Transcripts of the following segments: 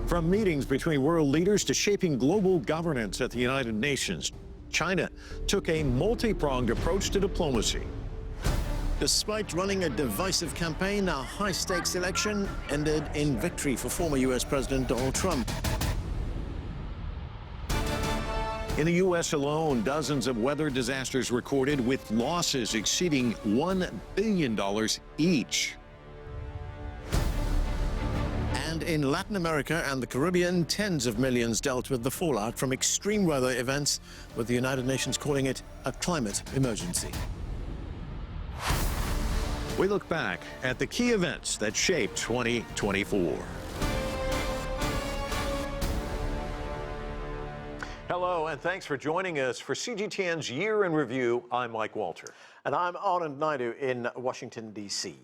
From meetings between world leaders to shaping global governance at the United Nations, China took a multi-pronged approach to diplomacy. Despite running a divisive campaign, our high-stakes election ended in victory for former U.S. President Donald Trump. In the U.S. alone, dozens of weather disasters recorded with losses exceeding $1 billion each. And in Latin America and the Caribbean, tens of millions dealt with the fallout from extreme weather events, with the United Nations calling it a climate emergency. We look back at the key events that shaped 2024. Hello, and thanks for joining us for CGTN's Year in Review. I'm Mike Walter. And I'm Anand Naidoo in Washington, D.C.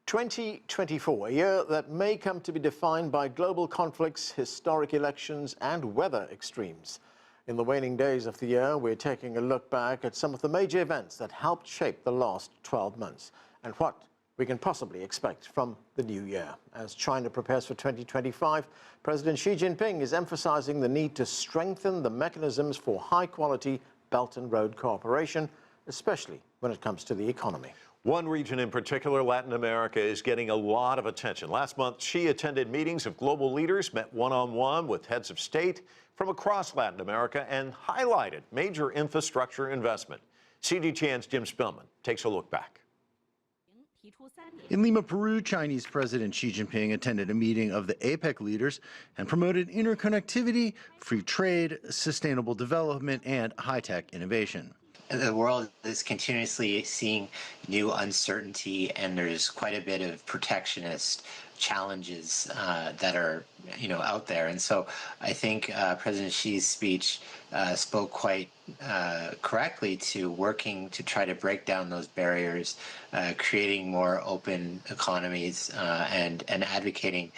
2024, a year that may come to be defined by global conflicts, historic elections, and weather extremes. In the waning days of the year, we're taking a look back at some of the major events that helped shape the last 12 months and what we can possibly expect from the new year. As China prepares for 2025, President Xi Jinping is emphasizing the need to strengthen the mechanisms for high-quality Belt and Road cooperation, especially when it comes to the economy. One region in particular, Latin America, is getting a lot of attention. Last month, Xi attended meetings of global leaders, met one-on-one with heads of state from across Latin America, and highlighted major infrastructure investment. CGTN's Jim Spillman takes a look back. In Lima, Peru, Chinese President Xi Jinping attended a meeting of the APEC leaders and promoted interconnectivity, free trade, sustainable development, and high-tech innovation. The world is continuously seeing new uncertainty, and there's quite a bit of protectionist challenges that are, out there. And so I think President Xi's speech spoke quite correctly to working to try to break down those barriers, creating more open economies, and advocating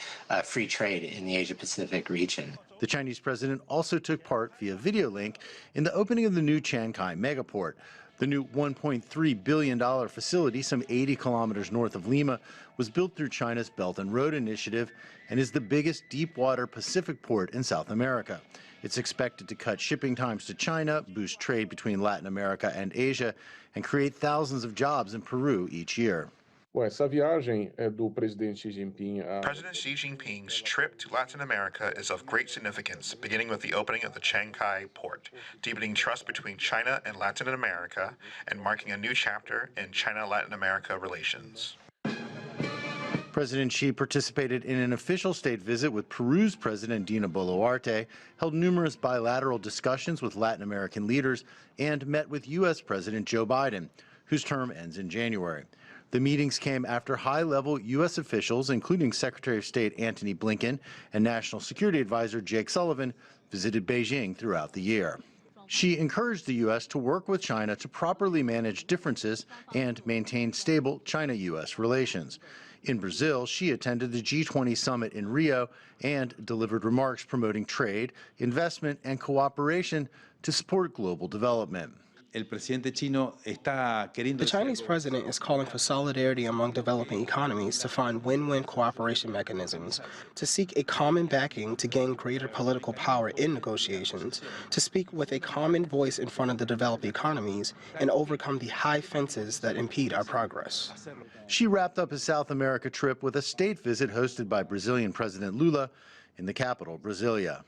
free trade in the Asia-Pacific region. The Chinese president also took part via video link in the opening of the new Chiangkai megaport. The new $1.3 billion facility, some 80 kilometers north of Lima, was built through China's Belt and Road Initiative and is the biggest deep-water Pacific port in South America. It's expected to cut shipping times to China, boost trade between Latin America and Asia, and create thousands of jobs in Peru each year. President Xi Jinping's trip to Latin America is of great significance, beginning with the opening of the Chiangkai port, deepening trust between China and Latin America, and marking a new chapter in China-Latin America relations. President Xi participated in an official state visit with Peru's President Dina Boluarte, held numerous bilateral discussions with Latin American leaders, and met with U.S. President Joe Biden, whose term ends in January. The meetings came after high-level U.S. officials, including Secretary of State Antony Blinken and National Security Advisor Jake Sullivan, visited Beijing throughout the year. Xi encouraged the U.S. to work with China to properly manage differences and maintain stable China-U.S. relations. In Brazil, Xi attended the G20 summit in Rio and delivered remarks promoting trade, investment, and cooperation to support global development. The Chinese president is calling for solidarity among developing economies to find win-win cooperation mechanisms, to seek a common backing to gain greater political power in negotiations, to speak with a common voice in front of the developed economies, and overcome the high fences that impede our progress. Xi wrapped up his South America trip with a state visit hosted by Brazilian President Lula in the capital, Brasilia.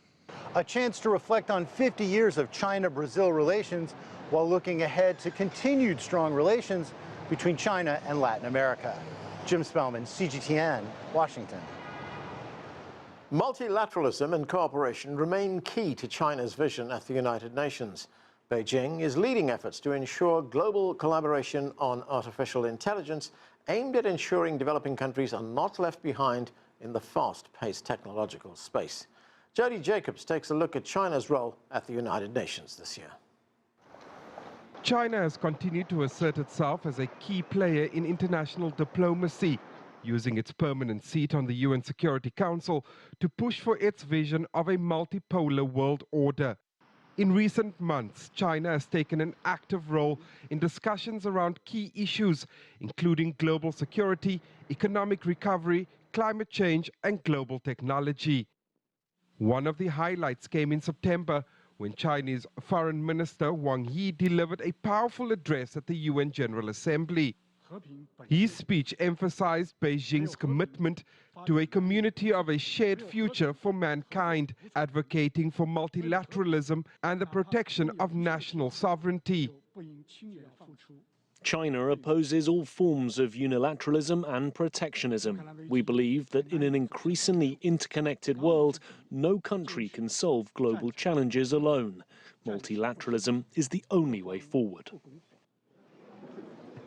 A chance to reflect on 50 years of China-Brazil relations while looking ahead to continued strong relations between China and Latin America. Jim Spellman, CGTN, Washington. Multilateralism and cooperation remain key to China's vision at the United Nations. Beijing is leading efforts to ensure global collaboration on artificial intelligence aimed at ensuring developing countries are not left behind in the fast-paced technological space. Jody Jacobs takes a look at China's role at the United Nations this year. China has continued to assert itself as a key player in international diplomacy, using its permanent seat on the UN Security Council to push for its vision of a multipolar world order. In recent months, China has taken an active role in discussions around key issues, including global security, economic recovery, climate change, and global technology. One of the highlights came in September when Chinese Foreign Minister Wang Yi delivered a powerful address at the UN General Assembly. His speech emphasized Beijing's commitment to a community of a shared future for mankind, advocating for multilateralism and the protection of national sovereignty. China opposes all forms of unilateralism and protectionism. We believe that in an increasingly interconnected world, no country can solve global challenges alone. Multilateralism is the only way forward.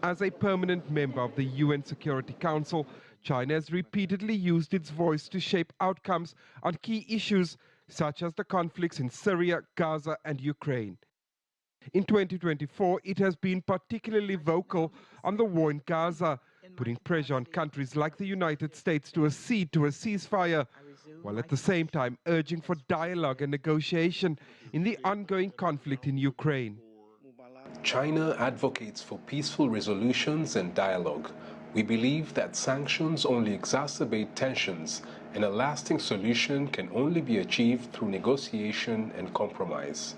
As a permanent member of the UN Security Council, China has repeatedly used its voice to shape outcomes on key issues such as the conflicts in Syria, Gaza, and Ukraine. In 2024, it has been particularly vocal on the war in Gaza, putting pressure on countries like the United States to accede to a ceasefire, while at the same time urging for dialogue and negotiation in the ongoing conflict in Ukraine. China advocates for peaceful resolutions and dialogue. We believe that sanctions only exacerbate tensions, and a lasting solution can only be achieved through negotiation and compromise.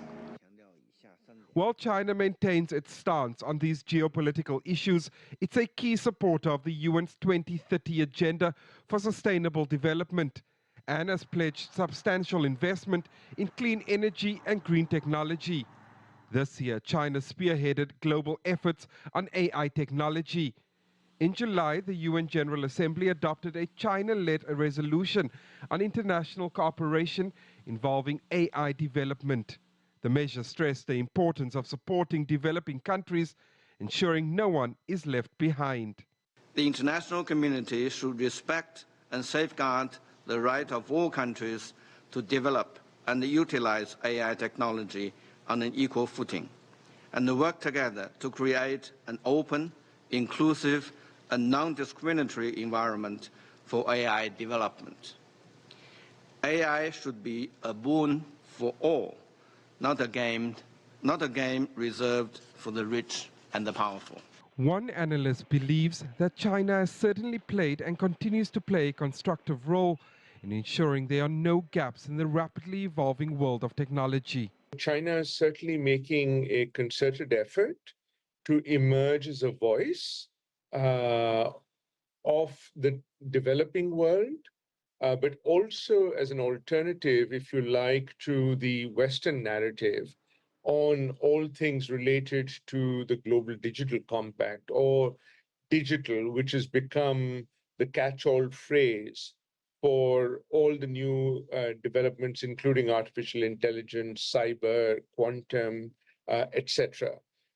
While China maintains its stance on these geopolitical issues, it's a key supporter of the UN's 2030 Agenda for Sustainable Development and has pledged substantial investment in clean energy and green technology. This year, China spearheaded global efforts on AI technology. In July, the UN General Assembly adopted a China-led resolution on international cooperation involving AI development. The measure stressed the importance of supporting developing countries, ensuring no one is left behind. The international community should respect and safeguard the right of all countries to develop and utilize AI technology on an equal footing, and work together to create an open, inclusive, and non-discriminatory environment for AI development. AI should be a boon for all, not a game reserved for the rich and the powerful. One analyst believes that China has certainly played and continues to play a constructive role in ensuring there are no gaps in the rapidly evolving world of technology. China is certainly making a concerted effort to emerge as a voice of the developing world, but also as an alternative, if you like, to the Western narrative on all things related to the Global Digital Compact, or digital, which has become the catch-all phrase for all the new developments, including artificial intelligence, cyber, quantum, etc.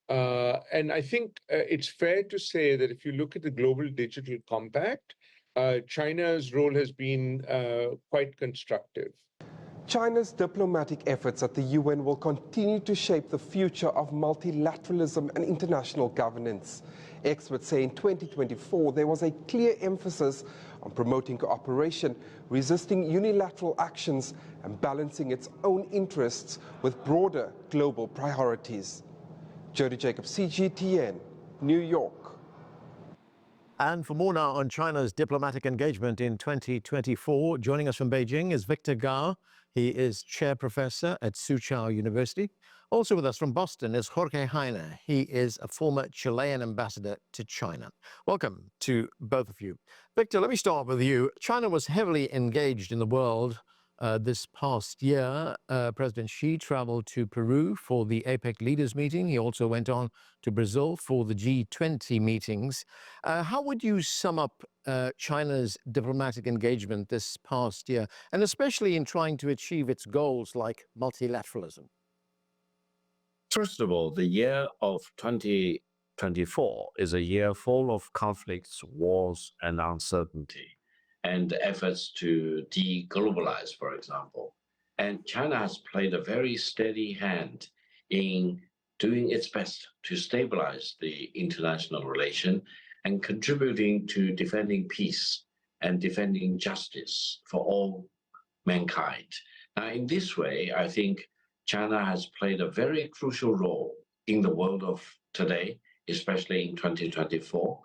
And I think it's fair to say that if you look at the Global Digital Compact, China's role has been quite constructive. China's diplomatic efforts at the UN will continue to shape the future of multilateralism and international governance. Experts say in 2024 there was a clear emphasis on promoting cooperation, resisting unilateral actions, and balancing its own interests with broader global priorities. Jody Jacobs, CGTN, New York. And for more now on China's diplomatic engagement in 2024, joining us from Beijing is Victor Gao. He is chair professor at Soochow University. Also with us from Boston is Jorge Heine. He is a former Chilean ambassador to China. Welcome to both of you. Victor, let me start with you. China was heavily engaged in the world this past year. President Xi traveled to Peru for the APEC leaders meeting. He also went on to Brazil for the G20 meetings. How would you sum up China's diplomatic engagement this past year, and especially in trying to achieve its goals like multilateralism? First of all, the year of 2024 is a year full of conflicts, wars, and uncertainty, and efforts to de-globalize, for example. And China has played a very steady hand in doing its best to stabilize the international relation and contributing to defending peace and defending justice for all mankind. Now, in this way, I think China has played a very crucial role in the world of today, especially in 2024.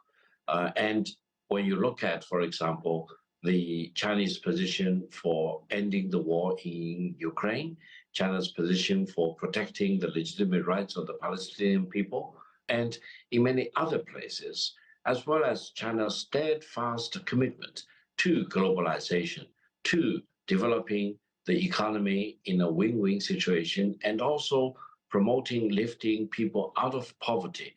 And when you look at, for example, the Chinese position for ending the war in Ukraine, China's position for protecting the legitimate rights of the Palestinian people, and in many other places, as well as China's steadfast commitment to globalization, to developing the economy in a win-win situation, and also promoting lifting people out of poverty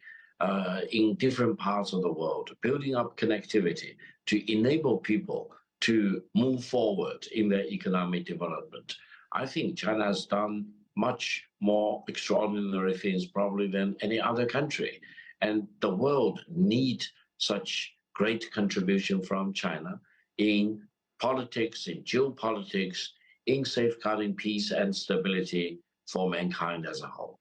in different parts of the world, building up connectivity to enable people to move forward in their economic development. I think China has done much more extraordinary things probably than any other country. And the world needs such great contribution from China in politics, in geopolitics, in safeguarding peace and stability for mankind as a whole.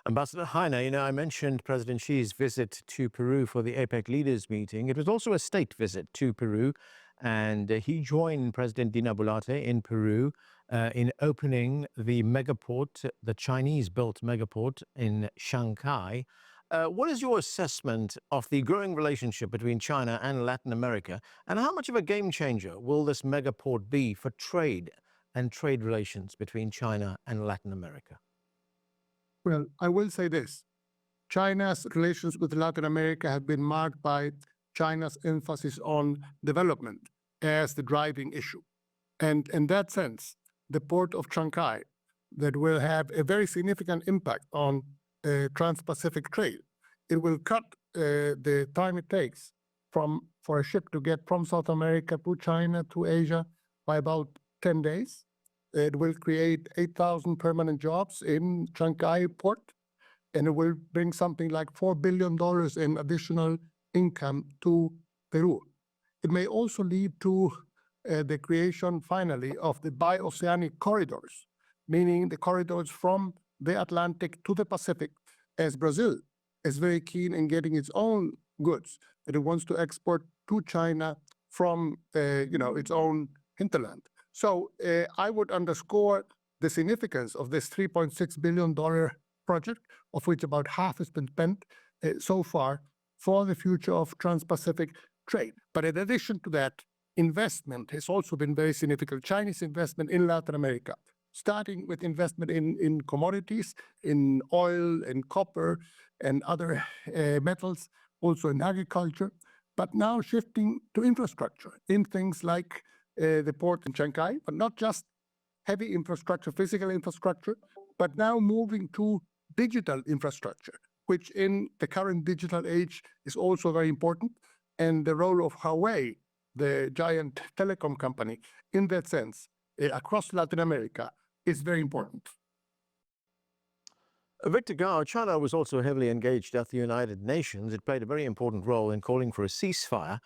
Ambassador Heine, I mentioned President Xi's visit to Peru for the APEC leaders meeting. It was also a state visit to Peru, and he joined President Dina Boluarte in Peru in opening the megaport, the Chinese-built megaport in Shanghai. What is your assessment of the growing relationship between China and Latin America, and how much of a game changer will this megaport be for trade and trade relations between China and Latin America? Well, I will say this. China's relations with Latin America have been marked by China's emphasis on development as the driving issue. And in that sense, the port of Shanghai, that will have a very significant impact on trans-Pacific trade. It will cut the time it takes for a ship to get from South America to China to Asia by about 10 days. It will create 8,000 permanent jobs in Shanghai port, and it will bring something like $4 billion in additional income to Peru. It may also lead to the creation, finally, of the bi-oceanic corridors, meaning the corridors from the Atlantic to the Pacific, as Brazil is very keen in getting its own goods that it wants to export to China from its own hinterland. So I would underscore the significance of this $3.6 billion project, of which about half has been spent so far for the future of trans-Pacific trade. But in addition to that, investment has also been very significant. Chinese investment in Latin America, starting with investment in commodities, in oil and copper and other metals, also in agriculture, but now shifting to infrastructure in things like the port in Shanghai, but not just heavy infrastructure, physical infrastructure, but now moving to digital infrastructure, which in the current digital age is also very important. And the role of Huawei, the giant telecom company, in that sense, across Latin America, is very important. Victor Gao, China was also heavily engaged at the United Nations. It played a very important role in calling for a ceasefire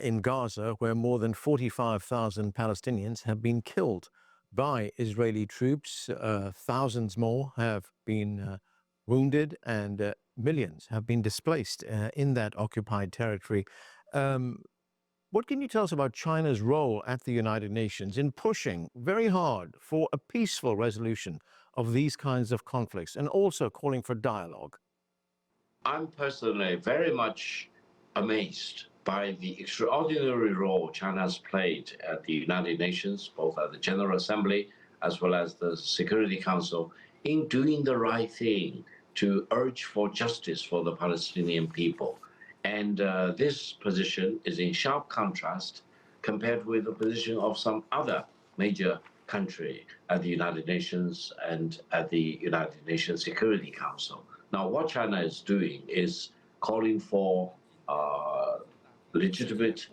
in Gaza, where more than 45,000 Palestinians have been killed by Israeli troops. Thousands more have been wounded, and millions have been displaced in that occupied territory. What can you tell us about China's role at the United Nations in pushing very hard for a peaceful resolution of these kinds of conflicts, and also calling for dialogue? I'm personally very much amazed by the extraordinary role China has played at the United Nations, both at the General Assembly as well as the Security Council, in doing the right thing to urge for justice for the Palestinian people. And this position is in sharp contrast compared with the position of some other major country at the United Nations and at the United Nations Security Council. Now, what China is doing is calling for legitimate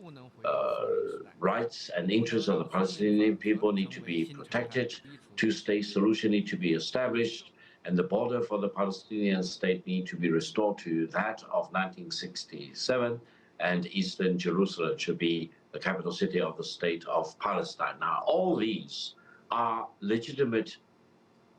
rights and interests of the Palestinian people need to be protected, two-state solution need to be established, and the border for the Palestinian state need to be restored to that of 1967, and Eastern Jerusalem should be the capital city of the state of Palestine. Now, all these are legitimate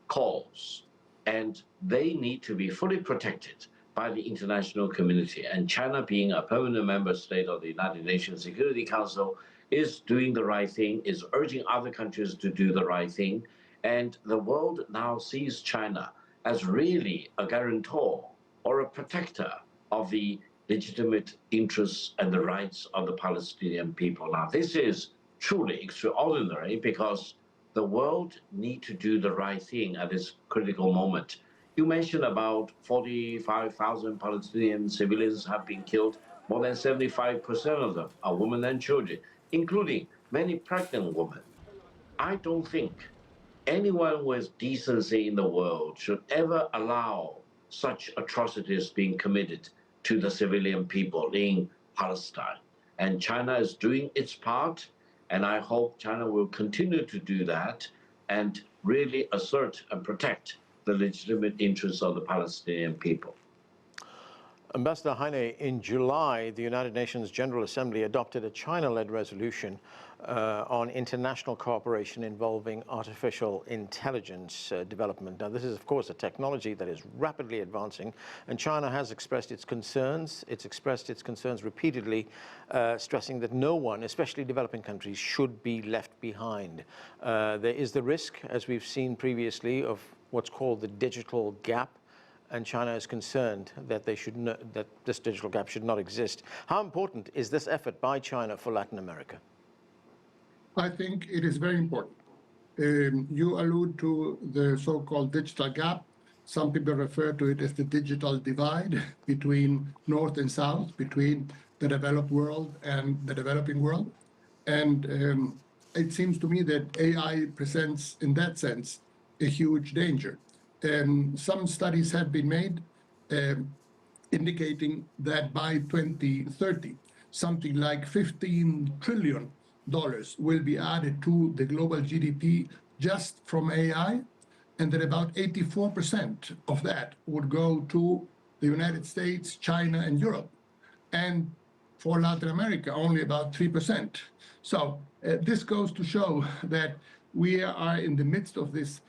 calls, and they need to be fully protected by the international community. And China, being a permanent member state of the United Nations Security Council, is doing the right thing, is urging other countries to do the right thing. And the world now sees China as really a guarantor or a protector of the legitimate interests and the rights of the Palestinian people. Now, this is truly extraordinary because the world needs to do the right thing at this critical moment. You mentioned about 45,000 Palestinian civilians have been killed. More than 75% of them are women and children, including many pregnant women. I don't think anyone with decency in the world should ever allow such atrocities being committed to the civilian people in Palestine. And China is doing its part, and I hope China will continue to do that and really assert and protect the legitimate interests of the Palestinian people. Ambassador Heine, in July, the United Nations General Assembly adopted a China-led resolution on international cooperation involving artificial intelligence development. Now, this is, of course, a technology that is rapidly advancing, and China has expressed its concerns. It's expressed its concerns repeatedly, stressing that no one, especially developing countries, should be left behind. There is the risk, as we've seen previously, of what's called the digital gap, and China is concerned that that this digital gap should not exist. How important is this effort by China for Latin America? I think it is very important. You allude to the so-called digital gap. Some people refer to it as the digital divide between North and South, between the developed world and the developing world. And it seems to me that AI presents, in that sense, a huge danger. Some studies have been made indicating that by 2030, something like $15 trillion will be added to the global GDP just from AI, and that about 84% of that would go to the United States, China, and Europe. And for Latin America, only about 3%. So this goes to show that we are in the midst of this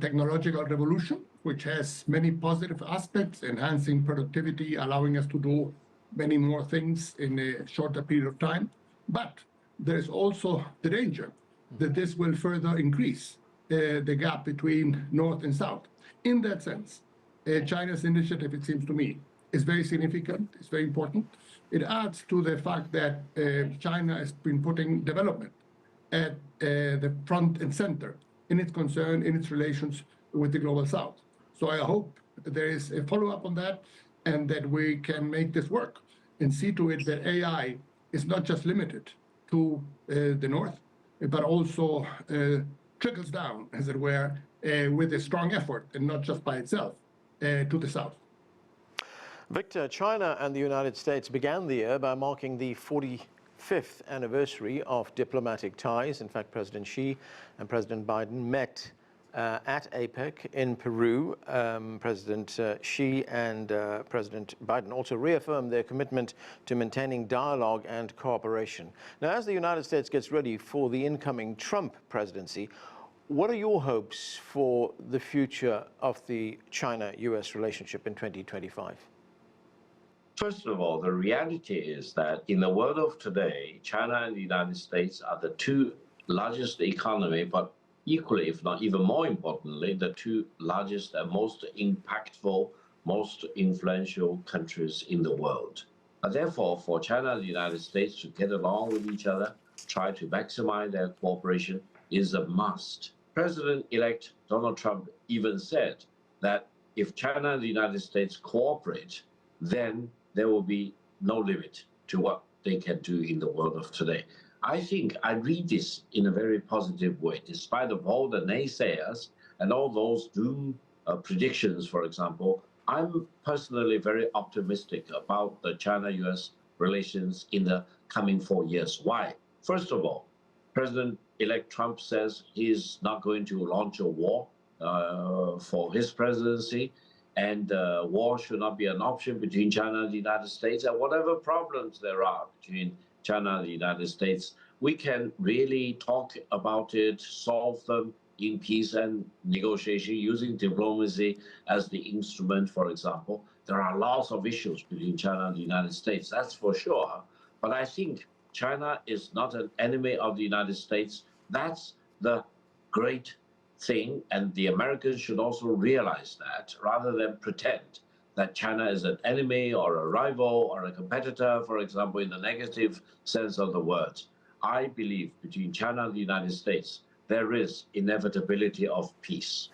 technological revolution, which has many positive aspects, enhancing productivity, allowing us to do many more things in a shorter period of time. But there is also the danger that this will further increase the gap between North and South. In that sense, China's initiative, it seems to me, is very significant, it's very important. It adds to the fact that China has been putting development at the front and center in its concern, in its relations with the Global South. So I hope there is a follow-up on that and that we can make this work and see to it that AI is not just limited to the North, but also trickles down, as it were, with a strong effort and not just by itself to the South. Victor, China and the United States began the year by marking the 45th anniversary of diplomatic ties. In fact, President Xi and President Biden met at APEC in Peru. President Xi and President Biden also reaffirmed their commitment to maintaining dialogue and cooperation. Now, as the United States gets ready for the incoming Trump presidency, what are your hopes for the future of the China-US relationship in 2025? First of all, the reality is that in the world of today, China and the United States are the two largest economies, but equally, if not even more importantly, the two largest and most impactful, most influential countries in the world. Therefore, for China and the United States to get along with each other, try to maximize their cooperation is a must. President-elect Donald Trump even said that if China and the United States cooperate, then there will be no limit to what they can do in the world of today. I think I read this in a very positive way, despite of all the naysayers and all those doom predictions, for example. I'm personally very optimistic about the China-US relations in the coming 4 years. Why? First of all, President-elect Trump says he's not going to launch a war for his presidency, and war should not be an option between China and the United States. And whatever problems there are between China and the United States, we can really talk about it, solve them in peace and negotiation using diplomacy as the instrument, for example. There are lots of issues between China and the United States, that's for sure. But I think China is not an enemy of the United States. That's the great thing, and the Americans should also realize that, rather than pretend that China is an enemy or a rival or a competitor, for example, in the negative sense of the word. I believe between China and the United States, there is inevitability of peace.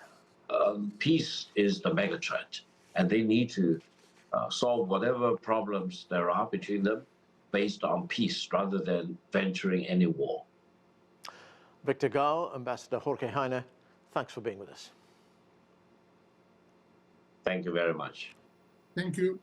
Peace is the megatrend, and they need to solve whatever problems there are between them based on peace rather than venturing any war. Victor Gao, Ambassador Jorge Heine, thanks for being with us. Thank you very much. Thank you.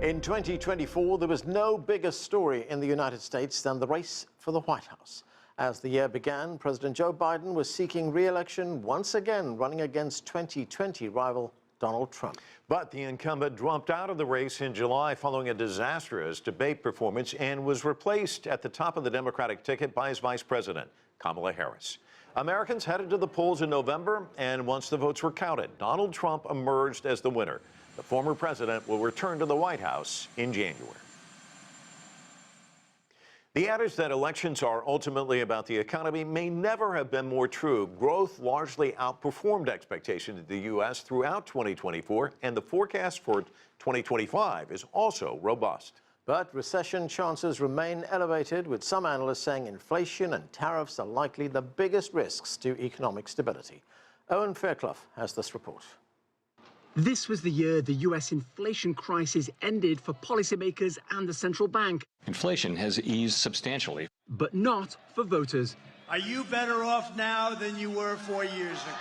In 2024, there was no bigger story in the United States than the race for the White House. As the year began, President Joe Biden was seeking re-election once again, running against 2020 rival Donald Trump. But the incumbent dropped out of the race in July following a disastrous debate performance and was replaced at the top of the Democratic ticket by his vice president, Kamala Harris. Americans headed to the polls in November, and once the votes were counted, Donald Trump emerged as the winner. The former president will return to the White House in January. The adage that elections are ultimately about the economy may never have been more true. Growth largely outperformed expectations in the U.S. throughout 2024, and the forecast for 2025 is also robust. But recession chances remain elevated, with some analysts saying inflation and tariffs are likely the biggest risks to economic stability. Owen Fairclough has this report. This was the year the U.S. inflation crisis ended for policymakers and the central bank. Inflation has eased substantially. But not for voters. Are you better off now than you were 4 years ago?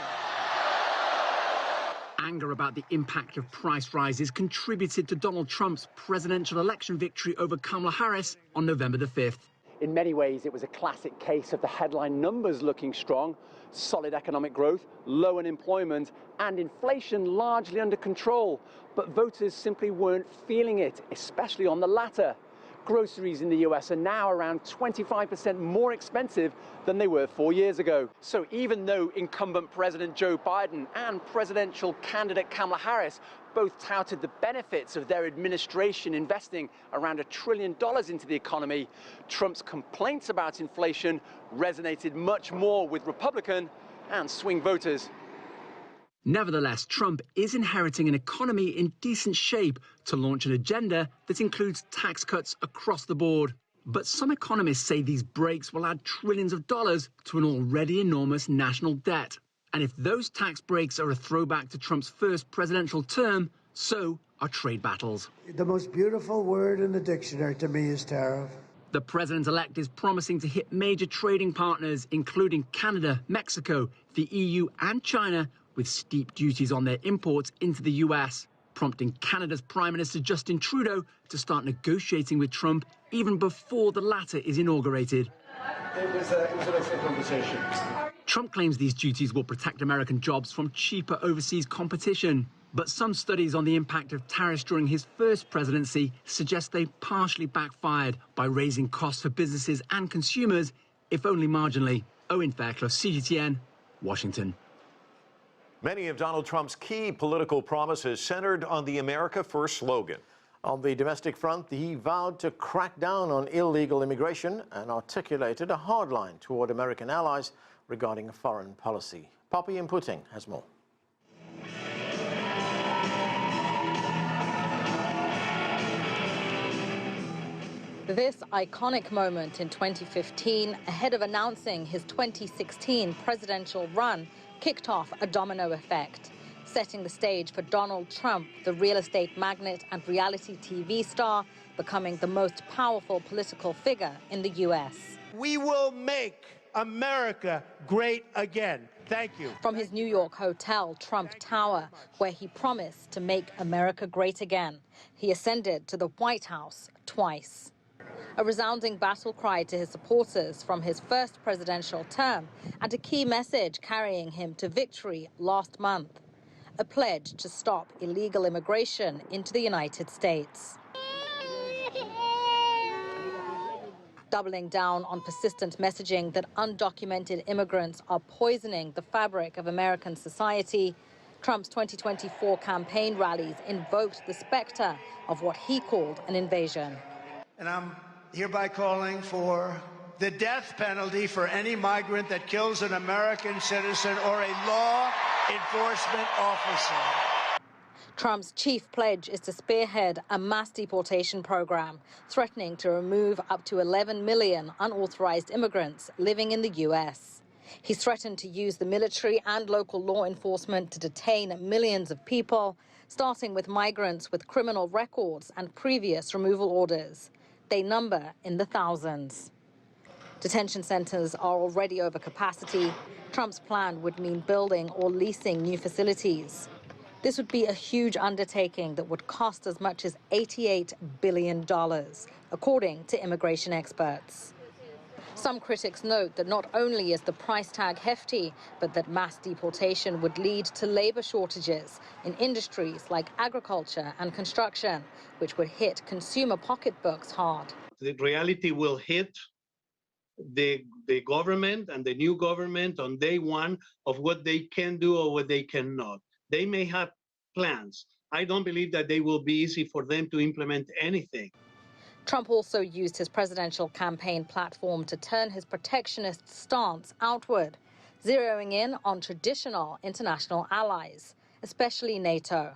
Anger about the impact of price rises contributed to Donald Trump's presidential election victory over Kamala Harris on November the 5th. In many ways, it was a classic case of the headline numbers looking strong, solid economic growth, low unemployment, and inflation largely under control. But voters simply weren't feeling it, especially on the latter. Groceries in the US are now around 25% more expensive than they were 4 years ago. So even though incumbent President Joe Biden and presidential candidate Kamala Harris both touted the benefits of their administration investing around $1 trillion into the economy, Trump's complaints about inflation resonated much more with Republican and swing voters. Nevertheless, Trump is inheriting an economy in decent shape to launch an agenda that includes tax cuts across the board. But some economists say these breaks will add trillions of dollars to an already enormous national debt. And if those tax breaks are a throwback to Trump's first presidential term, so are trade battles. The most beautiful word in the dictionary to me is tariff. The president-elect is promising to hit major trading partners, including Canada, Mexico, the EU and China, with steep duties on their imports into the US, prompting Canada's Prime Minister Justin Trudeau to start negotiating with Trump even before the latter is inaugurated. It was an excellent conversation. Trump claims these duties will protect American jobs from cheaper overseas competition. But some studies on the impact of tariffs during his first presidency suggest they partially backfired by raising costs for businesses and consumers, if only marginally. Owen Fairclough, CGTN, Washington. Many of Donald Trump's key political promises centered on the America First slogan. On the domestic front, he vowed to crack down on illegal immigration and articulated a hard line toward American allies regarding foreign policy. Poppy Inputting has more. This iconic moment in 2015, ahead of announcing his 2016 presidential run, kicked off a domino effect, setting the stage for Donald Trump, the real estate magnate and reality TV star, becoming the most powerful political figure in the U.S. We will make America great again. Thank you. From his New York hotel, Trump Tower, where he promised to make America great again, he ascended to the White House twice. A resounding battle cry to his supporters from his first presidential term, and a key message carrying him to victory last month. A pledge to stop illegal immigration into the United States. Doubling down on persistent messaging that undocumented immigrants are poisoning the fabric of American society, Trump's 2024 campaign rallies invoked the specter of what he called an invasion. And I'm hereby calling for the death penalty for any migrant that kills an American citizen or a law enforcement officer. Trump's chief pledge is to spearhead a mass deportation program, threatening to remove up to 11 million unauthorized immigrants living in the U.S. He's threatened to use the military and local law enforcement to detain millions of people, starting with migrants with criminal records and previous removal orders. They number in the thousands. Detention centers are already over capacity. Trump's plan would mean building or leasing new facilities. This would be a huge undertaking that would cost as much as $88 billion, according to immigration experts. Some critics note that not only is the price tag hefty, but that mass deportation would lead to labor shortages in industries like agriculture and construction, which would hit consumer pocketbooks hard. The reality will hit the government and the new government on day one of what they can do or what they cannot. They may have plans. I don't believe that they will be easy for them to implement anything. Trump also used his presidential campaign platform to turn his protectionist stance outward, zeroing in on traditional international allies, especially NATO.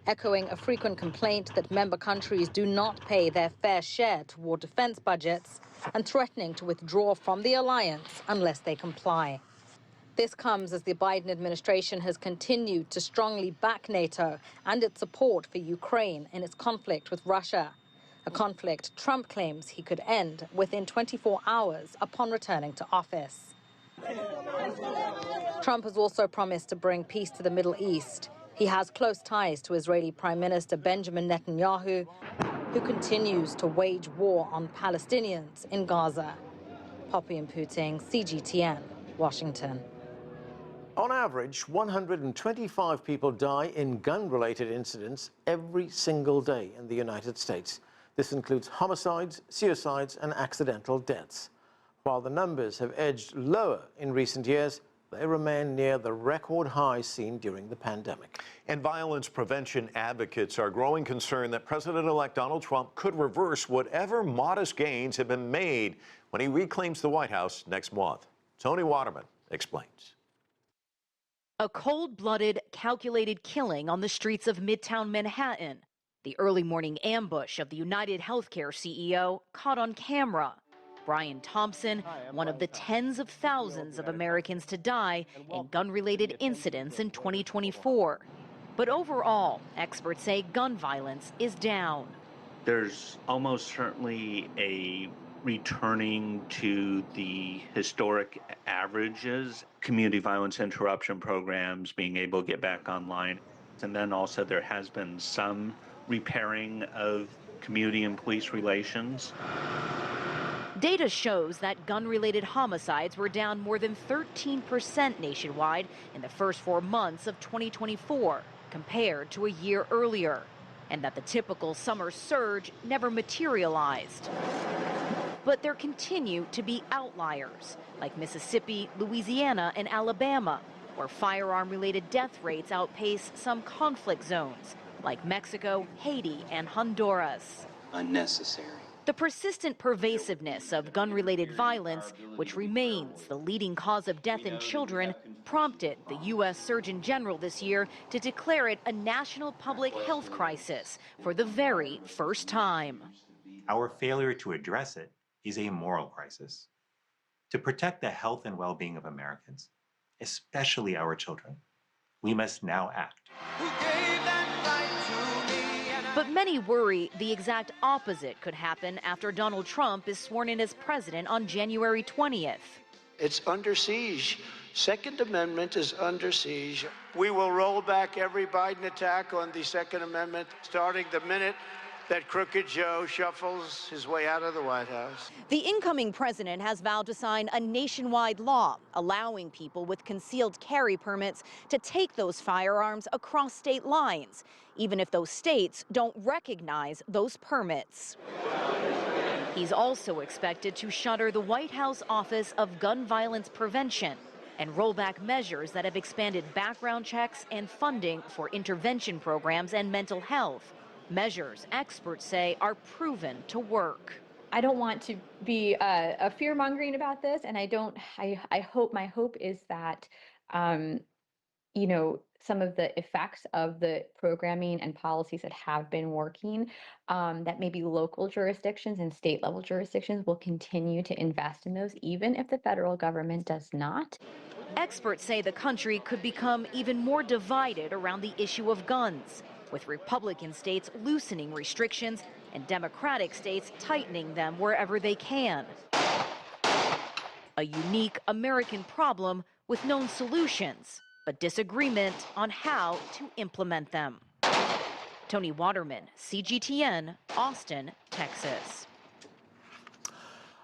Echoing a frequent complaint that member countries do not pay their fair share toward defense budgets and threatening to withdraw from the alliance unless they comply. This comes as the Biden administration has continued to strongly back NATO and its support for Ukraine in its conflict with Russia, a conflict Trump claims he could end within 24 hours upon returning to office. Trump has also promised to bring peace to the Middle East. He has close ties to Israeli Prime Minister Benjamin Netanyahu, who continues to wage war on Palestinians in Gaza. Poppy and Puting, CGTN, Washington. On average, 125 people die in gun-related incidents every single day in the United States. This includes homicides, suicides, and accidental deaths. While the numbers have edged lower in recent years, they remain near the record highs seen during the pandemic. And violence prevention advocates are growing concerned that President-elect Donald Trump could reverse whatever modest gains have been made when he reclaims the White House next month. Tony Waterman explains. A cold-blooded, calculated killing on the streets of Midtown Manhattan. The early morning ambush of the United Healthcare CEO caught on camera. Brian Thompson, one of the tens of thousands of Americans to die in gun-related incidents in 2024. But overall, experts say gun violence is down. There's almost certainly a returning to the historic averages, community violence interruption programs being able to get back online. And then also there has been some repairing of community and police relations. Data shows that gun-related homicides were down more than 13% nationwide in the first 4 months of 2024 compared to a year earlier, and that the typical summer surge never materialized. But there continue to be outliers, like Mississippi, Louisiana, and Alabama, where firearm-related death rates outpace some conflict zones, like Mexico, Haiti, and Honduras. Unnecessary. The persistent pervasiveness of gun-related violence, which remains the leading cause of death in children, prompted the U.S. Surgeon General this year to declare it a national public health crisis for the very first time. Our failure to address it is a moral crisis. To protect the health and well-being of Americans, especially our children, we must now act. But many worry the exact opposite could happen after Donald Trump is sworn in as president on January 20th. It's under siege. Second Amendment is under siege. We will roll back every Biden attack on the Second Amendment starting the minute that Crooked Joe shuffles his way out of the White House. The incoming president has vowed to sign a nationwide law allowing people with concealed carry permits to take those firearms across state lines, even if those states don't recognize those permits. He's also expected to shutter the White House Office of Gun Violence Prevention and roll back measures that have expanded background checks and funding for intervention programs and mental health. Measures experts say are proven to work. I don't want to be a fear-mongering about this, and I hope, my hope is that, you know, some of the effects of the programming and policies that have been working, that maybe local jurisdictions and state level jurisdictions will continue to invest in those, even if the federal government does not. Experts say the country could become even more divided around the issue of guns, with Republican states loosening restrictions and Democratic states tightening them wherever they can. A unique American problem with known solutions, but disagreement on how to implement them. Tony Waterman, CGTN, Austin, Texas.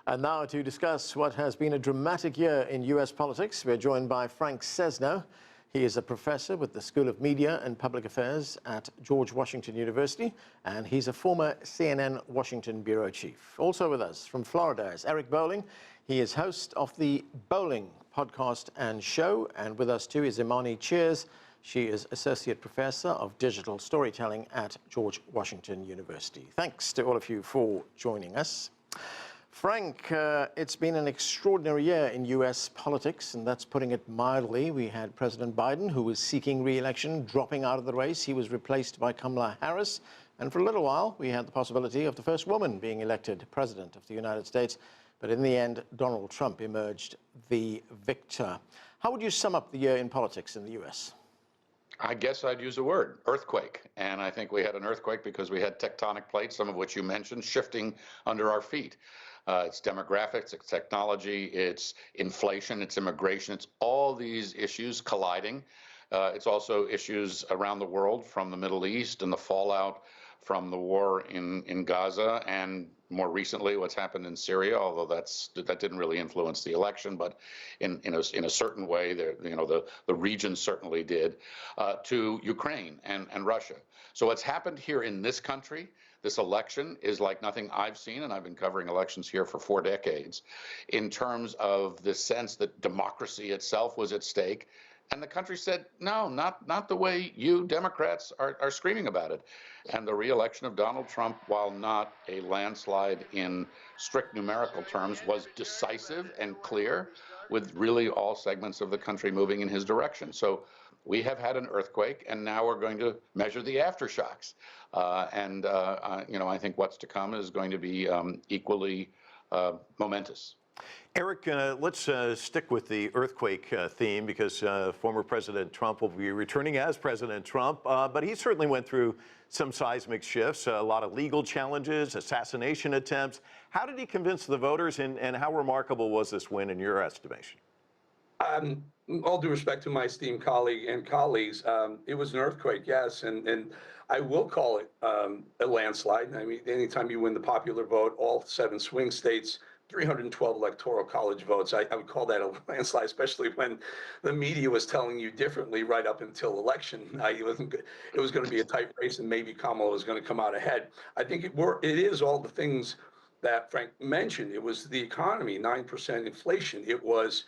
And now to discuss what has been a dramatic year in U.S. politics, we're joined by Frank Sesno. He is a professor with the School of Media and Public Affairs at George Washington University, and he's a former CNN Washington bureau chief. Also with us from Florida is Eric Bowling. He is host of the Bowling podcast and show, and with us too is Imani Cheers. She is Associate Professor of Digital Storytelling at George Washington University. Thanks to all of you for joining us. Frank, it's been an extraordinary year in U.S. politics, and that's putting it mildly. We had President Biden, who was seeking re-election, dropping out of the race. He was replaced by Kamala Harris. And for a little while, we had the possibility of the first woman being elected president of the United States. But in the end, Donald Trump emerged the victor. How would you sum up the year in politics in the U.S.? I guess I'd use a word, earthquake. And I think we had an earthquake because we had tectonic plates, some of which you mentioned, shifting under our feet. It's demographics, it's technology, it's inflation, it's immigration, it's all these issues colliding. It's also issues around the world, from the Middle East and the fallout from the war in Gaza, and more recently what's happened in Syria, although that didn't really influence the election, but in a certain way, the region certainly did, to Ukraine and Russia. So what's happened here in this country, this election, is like nothing I've seen, and I've been covering elections here for 4 decades, in terms of the sense that democracy itself was at stake. And the country said, no, not the way you Democrats are screaming about it. And the re-election of Donald Trump, while not a landslide in strict numerical terms, was decisive and clear, with really all segments of the country moving in his direction. So we have had an earthquake, and now we're going to measure the aftershocks. I think what's to come is going to be equally momentous. Eric, let's stick with the earthquake theme, because former President Trump will be returning as President Trump, but he certainly went through some seismic shifts, a lot of legal challenges, assassination attempts. How did he convince the voters, and how remarkable was this win in your estimation? All due respect to my esteemed colleague and colleagues, it was an earthquake, yes, and I will call it a landslide. I mean, anytime you win the popular vote, all 7 swing states, 312 electoral college votes, I would call that a landslide, especially when the media was telling you differently right up until election. It was going to be a tight race, and maybe Kamala was going to come out ahead. I think it is all the things that Frank mentioned. It was the economy, 9% inflation. It was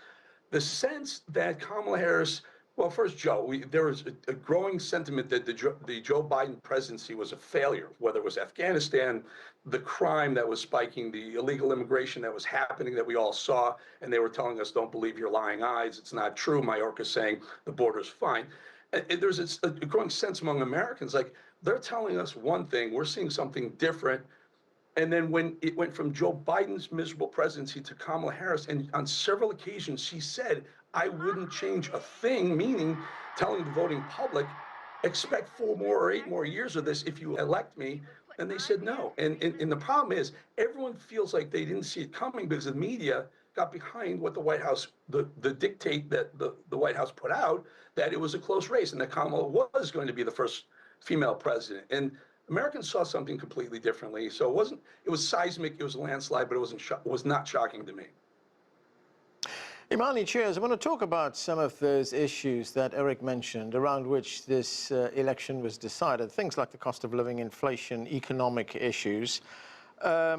the sense that Kamala Harris, well, first, Joe, there was a growing sentiment that the Joe Biden presidency was a failure, whether it was Afghanistan, the crime that was spiking, the illegal immigration that was happening that we all saw, and they were telling us, don't believe your lying eyes, it's not true. Mayorkas saying the border's fine. And there's a growing sense among Americans, like, they're telling us one thing, we're seeing something different. And then when it went from Joe Biden's miserable presidency to Kamala Harris, and on several occasions she said, I wouldn't change a thing, meaning telling the voting public, expect 4 more or 8 more years of this if you elect me. And they said no. And the problem is, everyone feels like they didn't see it coming because the media got behind what the White House, the dictate that the White House put out, that it was a close race and that Kamala was going to be the first female president. And Americans saw something completely differently. So it was seismic, it was a landslide, but it was not shocking to me. Imani Cheers, I want to talk about some of those issues that Eric mentioned around which this election was decided, things like the cost of living, inflation, economic issues. I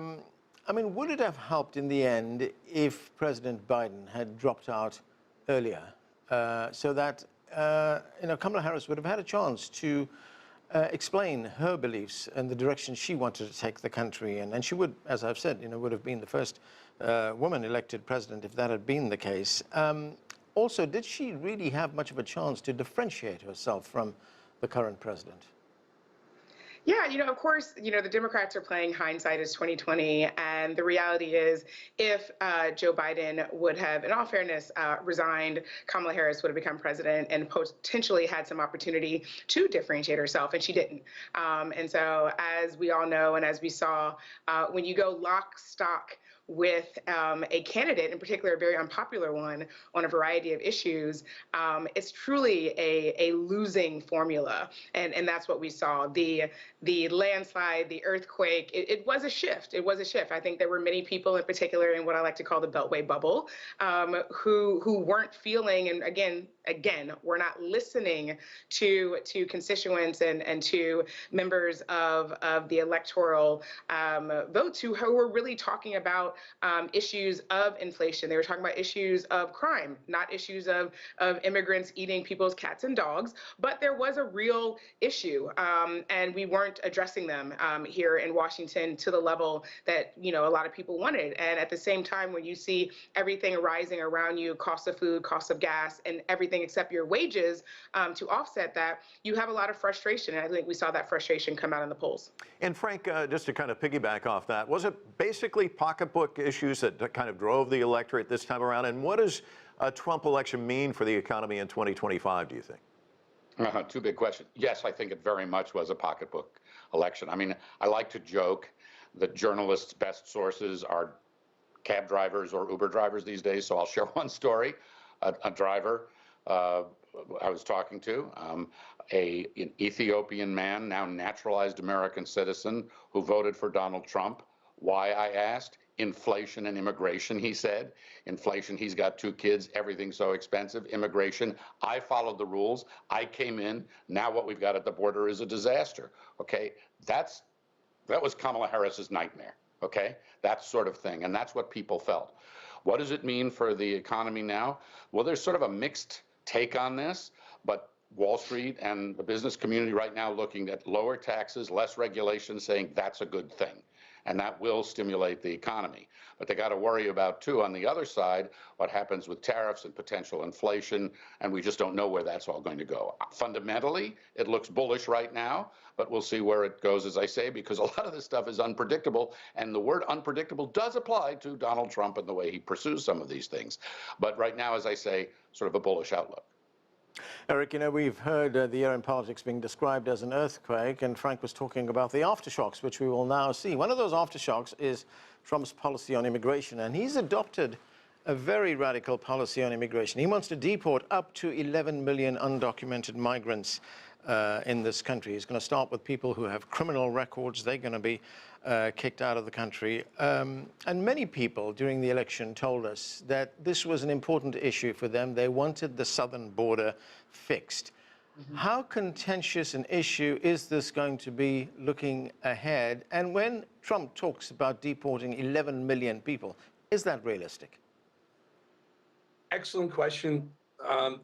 mean, would it have helped in the end if President Biden had dropped out earlier so that Kamala Harris would have had a chance to explain her beliefs and the direction she wanted to take the country in. And she would, as I've said, would have been the first woman elected president if that had been the case. Also, did she really have much of a chance to differentiate herself from the current president? Yeah, of course, the Democrats are playing hindsight as 2020, and the reality is, if Joe Biden would have, in all fairness, resigned, Kamala Harris would have become president and potentially had some opportunity to differentiate herself, and she didn't. And so, as we all know, and as we saw, when you go lock, stock with a candidate, in particular a very unpopular one, on a variety of issues, it's truly a losing formula. And that's what we saw. The landslide, the earthquake, it was a shift. It was a shift. I think there were many people, in particular in what I like to call the Beltway bubble, who weren't feeling, and again, we're not listening to constituents and to members of the electoral votes who were really talking about issues of inflation. They were talking about issues of crime, not issues of immigrants eating people's cats and dogs, but there was a real issue, and we weren't addressing them here in Washington to the level that a lot of people wanted. And at the same time, when you see everything rising around you, cost of food, cost of gas, and everything except your wages to offset that, you have a lot of frustration. And I think we saw that frustration come out in the polls. And Frank, just to kind of piggyback off that, was it basically pocketbook issues that kind of drove the electorate this time around? And what does a Trump election mean for the economy in 2025, do you think? Two big questions. Yes, I think it very much was a pocketbook election. I mean, I like to joke that journalists' best sources are cab drivers or Uber drivers these days. So I'll share one story. A driver I was talking to, an Ethiopian man, now naturalized American citizen, who voted for Donald Trump. Why, I asked? Inflation and immigration, he said. Inflation, he's got 2 kids, everything's so expensive. Immigration, I followed the rules. I came in. Now what we've got at the border is a disaster. Okay, that was Kamala Harris's nightmare. Okay, that sort of thing, and that's what people felt. What does it mean for the economy now? Well, there's sort of a mixed take on this, but Wall Street and the business community right now looking at lower taxes, less regulation, saying that's a good thing. And that will stimulate the economy. But they got to worry about, too, on the other side, what happens with tariffs and potential inflation, and we just don't know where that's all going to go. Fundamentally, it looks bullish right now, but we'll see where it goes, as I say, because a lot of this stuff is unpredictable, and the word unpredictable does apply to Donald Trump and the way he pursues some of these things. But right now, as I say, sort of a bullish outlook. Eric, we've heard the year in politics being described as an earthquake, and Frank was talking about the aftershocks, which we will now see. One of those aftershocks is Trump's policy on immigration, and he's adopted a very radical policy on immigration. He wants to deport up to 11 million undocumented migrants in this country. He's going to start with people who have criminal records. They're going to be kicked out of the country. And many people during the election told us that this was an important issue for them. They wanted the southern border fixed. How contentious an issue is this going to be looking ahead? And when Trump talks about deporting 11 million people, is that realistic? Excellent question.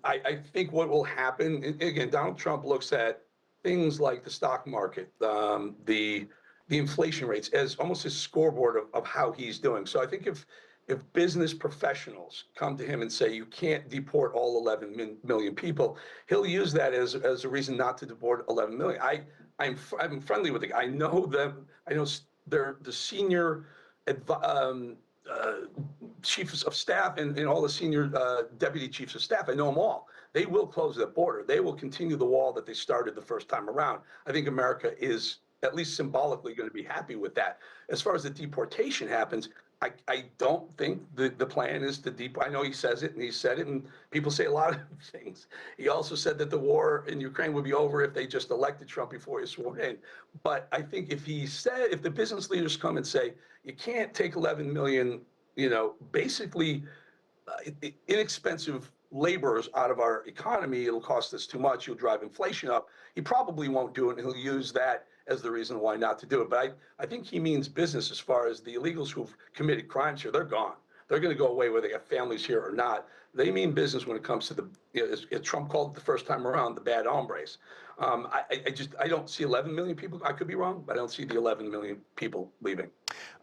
I think what will happen, again, Donald Trump looks at things like the stock market, the inflation rates as almost his scoreboard of how he's doing. So I think if business professionals come to him and say, you can't deport all 11 million people, he'll use that as a reason not to deport 11 million. I'm friendly with the guy. I know them. I know they're the senior chiefs of staff and all the senior deputy chiefs of staff. I know them all. They will close the border. They will continue the wall that they started the first time around. I think America is at least symbolically going to be happy with that. As far as the deportation happens, I don't think the plan is to deport. I know he says it, and he said it, and people say a lot of things. He also said that the war in Ukraine would be over if they just elected Trump before he swore in. But I think if the business leaders come and say, you can't take 11 million, basically inexpensive laborers out of our economy, it'll cost us too much, you'll drive inflation up. He probably won't do it, and he'll use that as the reason why not to do it. But I think he means business as far as the illegals who've committed crimes here. They're gone. They're going to go away whether they have families here or not. They mean business when it comes to as Trump called it the first time around, the bad hombres. I don't see 11 million people. I could be wrong, but I don't see the 11 million people leaving.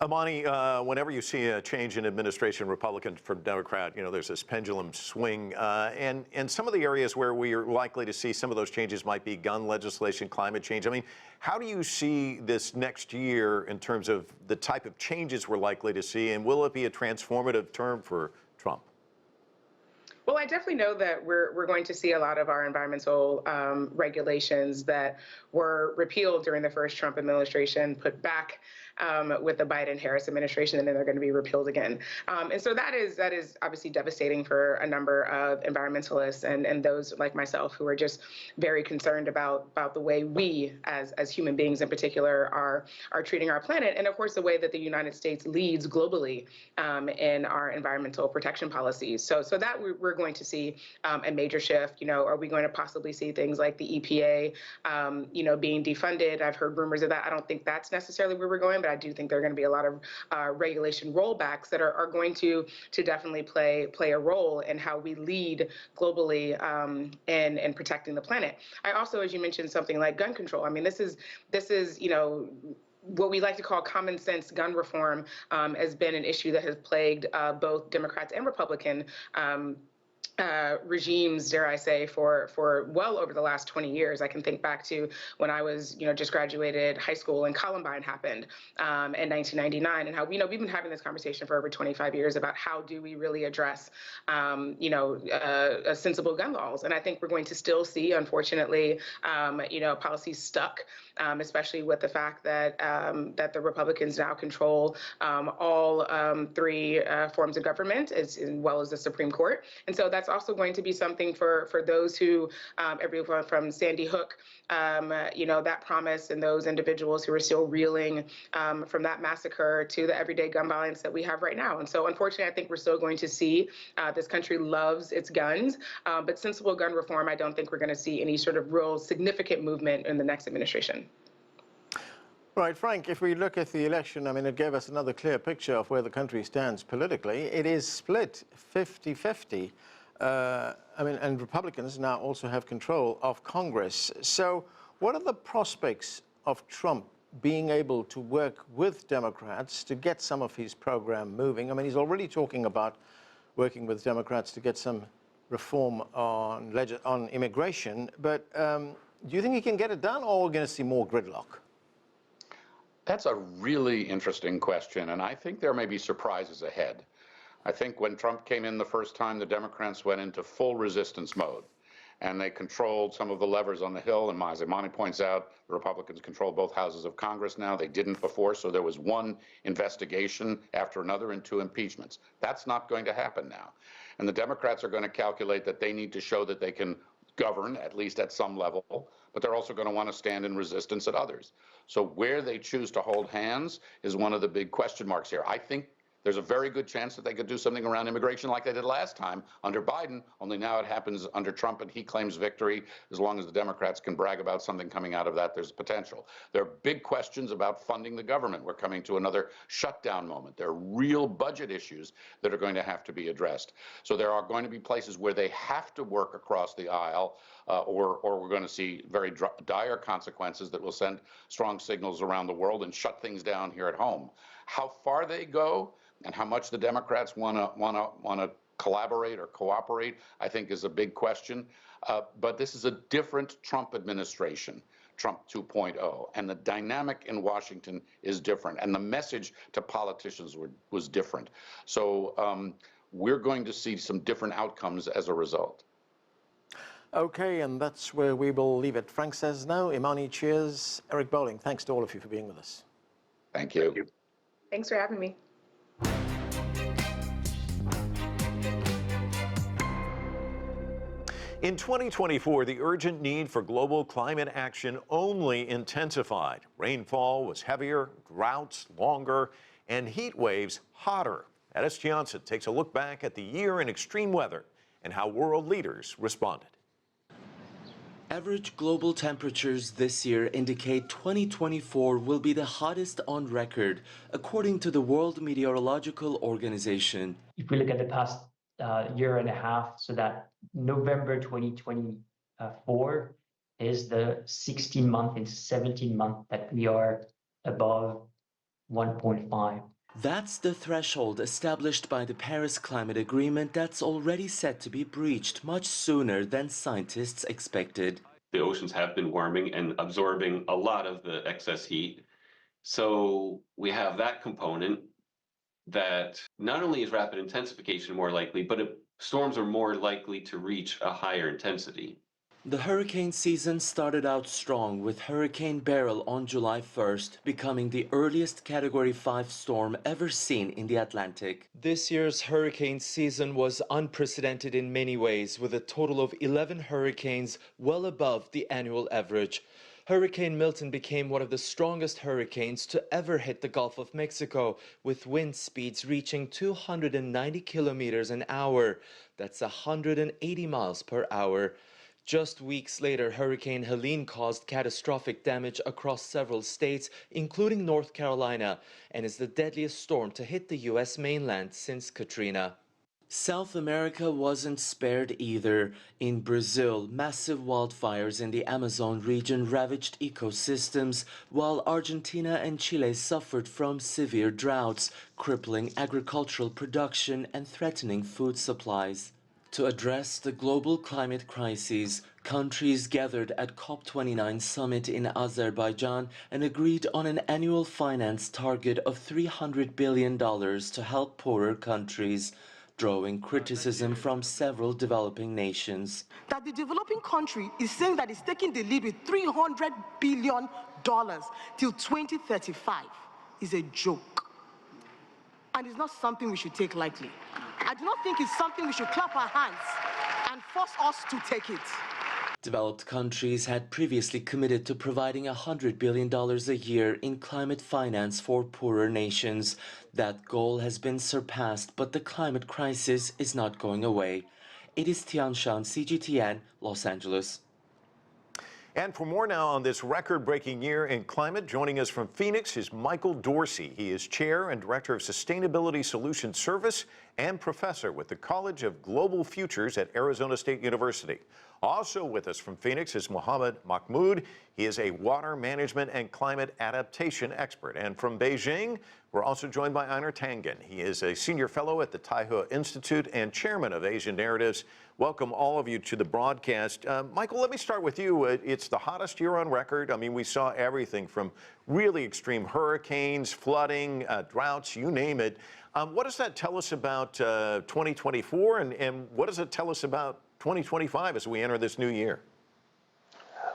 Amani, whenever you see a change in administration, Republican from Democrat, you know, there's this pendulum swing. And some of the areas where we are likely to see some of those changes might be gun legislation, climate change. I mean, how do you see this next year in terms of the type of changes we're likely to see? And will it be a transformative term for Trump? Well, I definitely know that we're going to see a lot of our environmental regulations that were repealed during the first Trump administration put back with the Biden-Harris administration, and then they're going to be repealed again. And so that is obviously devastating for a number of environmentalists and those like myself who are just very concerned about the way we, as human beings in particular, are treating our planet, and of course the way that the United States leads globally in our environmental protection policies. So that we're going to see a major shift. You know, are we going to possibly see things like the EPA, you know, being defunded? I've heard rumors of that. I don't think that's necessarily where we're going, but I do think there are going to be a lot of regulation rollbacks that are going to definitely play a role in how we lead globally in protecting the planet. I also, as you mentioned, something like gun control. I mean, this is you know, what we like to call common sense gun reform has been an issue that has plagued both Democrats and Republican regimes, dare I say, for well over the last 20 years. I can think back to when I was, you know, just graduated high school and Columbine happened in 1999, and how, you know, we've been having this conversation for over 25 years about how do we really address, you know, sensible gun laws. And I think we're going to still see, unfortunately, you know, policies stuck, especially with the fact that that the Republicans now control all three forms of government, as well as the Supreme Court. And so that's also going to be something for those who, everyone from Sandy Hook, you know, that promise, and those individuals who are still reeling from that massacre to the everyday gun violence that we have right now. And so unfortunately, I think we're still going to see this country loves its guns, but sensible gun reform, I don't think we're going to see any sort of real significant movement in the next administration. Right, Frank, if we look at the election, I mean, it gave us another clear picture of where the country stands politically. It is split 50-50. I mean, and Republicans now also have control of Congress. So what are the prospects of Trump being able to work with Democrats to get some of his program moving? I mean, he's already talking about working with Democrats to get some reform on immigration. But do you think he can get it done, or are we going to see more gridlock? That's a really interesting question, and I think there may be surprises ahead. I think when Trump came in the first time, the Democrats went into full resistance mode, and they controlled some of the levers on the Hill. And as Imani points out, the Republicans control both houses of Congress now. They didn't before, so there was one investigation after another and 2 impeachments. That's not going to happen now. And the Democrats are going to calculate that they need to show that they can govern, at least at some level, but they're also going to want to stand in resistance at others. So where they choose to hold hands is one of the big question marks here. I think there's a very good chance that they could do something around immigration like they did last time under Biden, only now it happens under Trump and he claims victory. As long as the Democrats can brag about something coming out of that, there's potential. There are big questions about funding the government. We're coming to another shutdown moment. There are real budget issues that are going to have to be addressed. So there are going to be places where they have to work across the aisle, or we're going to see very dire consequences that will send strong signals around the world and shut things down here at home. How far they go and how much the Democrats want to collaborate or cooperate, I think is a big question. But this is a different Trump administration, Trump 2.0, and the dynamic in Washington is different, and the message to politicians was different. So we're going to see some different outcomes as a result. Okay, and that's where we will leave it. Frank says no. Imani, cheers. Eric Bowling, thanks to all of you for being with us. Thank you. Thank you. Thanks for having me. In 2024, the urgent need for global climate action only intensified. Rainfall was heavier, droughts longer, and heat waves hotter. Edis Johnson takes a look back at the year in extreme weather and how world leaders responded. Average global temperatures this year indicate 2024 will be the hottest on record, according to the World Meteorological Organization. If we look at the past year and a half, so that November 2024 is the 16-month and 17-month that we are above 1.5. That's the threshold established by the Paris Climate Agreement that's already set to be breached much sooner than scientists expected. The oceans have been warming and absorbing a lot of the excess heat. So we have that component that not only is rapid intensification more likely, but storms are more likely to reach a higher intensity. The hurricane season started out strong with Hurricane Beryl on July 1st, becoming the earliest Category 5 storm ever seen in the Atlantic. This year's hurricane season was unprecedented in many ways, with a total of 11 hurricanes, well above the annual average. Hurricane Milton became one of the strongest hurricanes to ever hit the Gulf of Mexico, with wind speeds reaching 290 kilometers an hour. That's 180 miles per hour. Just weeks later, Hurricane Helene caused catastrophic damage across several states, including North Carolina, and is the deadliest storm to hit the U.S. mainland since Katrina. South America wasn't spared either. In Brazil, massive wildfires in the Amazon region ravaged ecosystems, while Argentina and Chile suffered from severe droughts, crippling agricultural production and threatening food supplies. To address the global climate crises, countries gathered at COP29 summit in Azerbaijan and agreed on an annual finance target of $300 billion to help poorer countries, drawing criticism from several developing nations. That the developing country is saying that it's taking the lead with $300 billion till 2035 is a joke. And it's not something we should take lightly. I do not think it's something we should clap our hands and force us to take it. Developed countries had previously committed to providing $100 billion a year in climate finance for poorer nations. That goal has been surpassed, but the climate crisis is not going away. It is Tian Shan, CGTN, Los Angeles. And for more now on this record-breaking year in climate, joining us from Phoenix is Michael Dorsey. He is Chair and Director of Sustainability Solutions Service and Professor with the College of Global Futures at Arizona State University. Also with us from Phoenix is Mohammed Mahmoud. He is a water management and climate adaptation expert. And from Beijing, we're also joined by Einar Tangen. He is a senior fellow at the Taihe Institute and chairman of Asian Narratives. Welcome all of you to the broadcast. Michael, let me start with you. It's the hottest year on record. I mean, we saw everything from really extreme hurricanes, flooding, droughts, you name it. What does that tell us about 2024, and what does it tell us about 2025 as we enter this new year?